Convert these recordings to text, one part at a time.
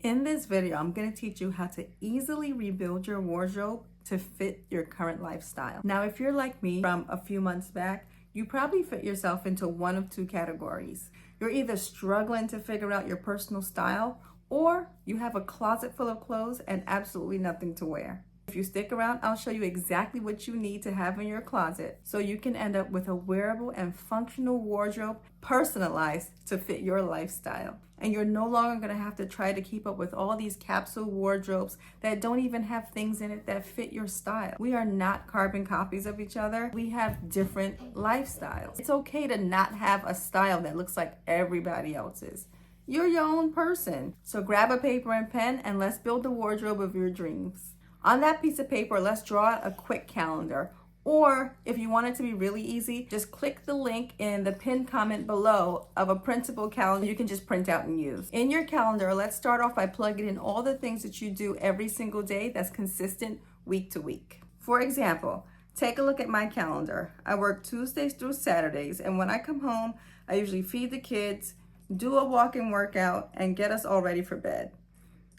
In this video, I'm going to teach you how to easily rebuild your wardrobe to fit your current lifestyle. Now, if you're like me from a few months back, you probably fit yourself into one of two categories. You're either struggling to figure out your personal style, or you have a closet full of clothes and absolutely nothing to wear. If you stick around, I'll show you exactly what you need to have in your closet so you can end up with a wearable and functional wardrobe personalized to fit your lifestyle. And you're no longer going to have to try to keep up with all these capsule wardrobes that don't even have things in it that fit your style. We are not carbon copies of each other. We have different lifestyles. It's okay to not have a style that looks like everybody else's. You're your own person. So grab a paper and pen and let's build the wardrobe of your dreams. On that piece of paper, let's draw out a quick calendar. Or if you want it to be really easy, just click the link in the pinned comment below of a printable calendar you can just print out and use. In your calendar, let's start off by plugging in all the things that you do every single day that's consistent week to week. For example, take a look at my calendar. I work Tuesdays through Saturdays, and when I come home, I usually feed the kids, do a walk-in workout, and get us all ready for bed.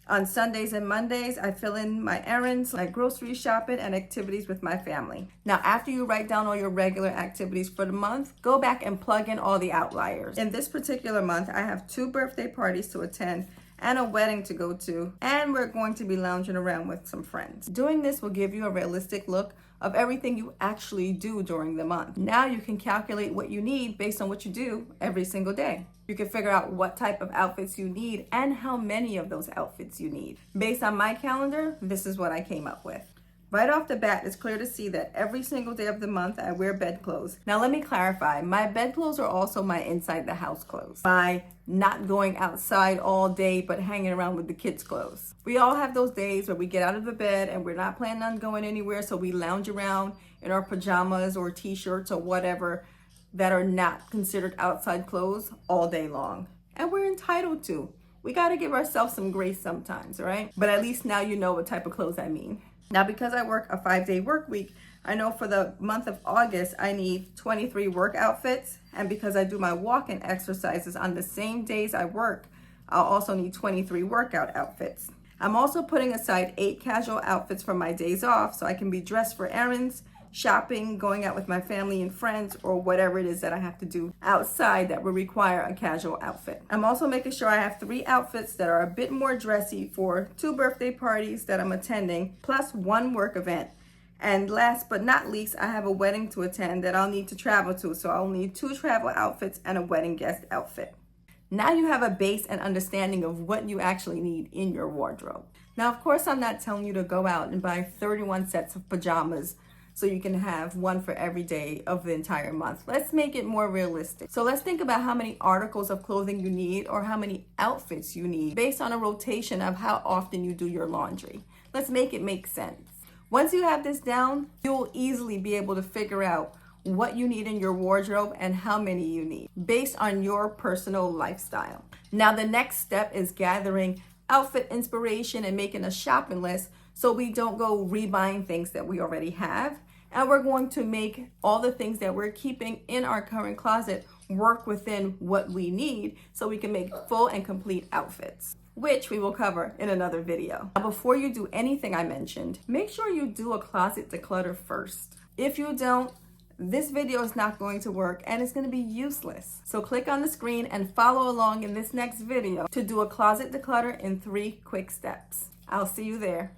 On Sundays and Mondays, I fill in my errands, like grocery shopping and activities with my family. Now, after you write down all your regular activities for the month, go back and plug in all the outliers. In this particular month, I have 2 birthday parties to attend and a wedding to go to, and we're going to be lounging around with some friends. Doing this will give you a realistic look of everything you actually do during the month. Now you can calculate what you need based on what you do every single day. You can figure out what type of outfits you need and how many of those outfits you need. Based on my calendar, this is what I came up with. Right off the bat, it's clear to see that every single day of the month, I wear bedclothes. Now, let me clarify. My bedclothes are also my inside the house clothes. My not going outside all day, but hanging around with the kids' clothes. We all have those days where we get out of the bed and we're not planning on going anywhere, so we lounge around in our pajamas or t-shirts or whatever that are not considered outside clothes all day long. And we're entitled to. We got to give ourselves some grace sometimes, right? But at least now you know what type of clothes I mean. Now, because I work a 5-day work week, I know for the month of August, I need 23 work outfits. And because I do my walk-in exercises on the same days I work, I'll also need 23 workout outfits. I'm also putting aside 8 casual outfits for my days off so I can be dressed for errands, shopping, going out with my family and friends, or whatever it is that I have to do outside that will require a casual outfit. I'm also making sure I have 3 outfits that are a bit more dressy for 2 birthday parties that I'm attending, plus 1 work event. And last but not least, I have a wedding to attend that I'll need to travel to, so I'll need 2 travel outfits and a wedding guest outfit. Now you have a base and understanding of what you actually need in your wardrobe. Now, of course, I'm not telling you to go out and buy 31 sets of pajamas so you can have one for every day of the entire month. Let's make it more realistic. So let's think about how many articles of clothing you need or how many outfits you need based on a rotation of how often you do your laundry. Let's make it make sense. Once you have this down, you'll easily be able to figure out what you need in your wardrobe and how many you need based on your personal lifestyle. Now, the next step is gathering outfit inspiration and making a shopping list so we don't go rebuying things that we already have. And we're going to make all the things that we're keeping in our current closet work within what we need so we can make full and complete outfits, which we will cover in another video. Now, before you do anything I mentioned, make sure you do a closet declutter first. If you don't, this video is not going to work and it's going to be useless. So click on the screen and follow along in this next video to do a closet declutter in 3 quick steps. I'll see you there.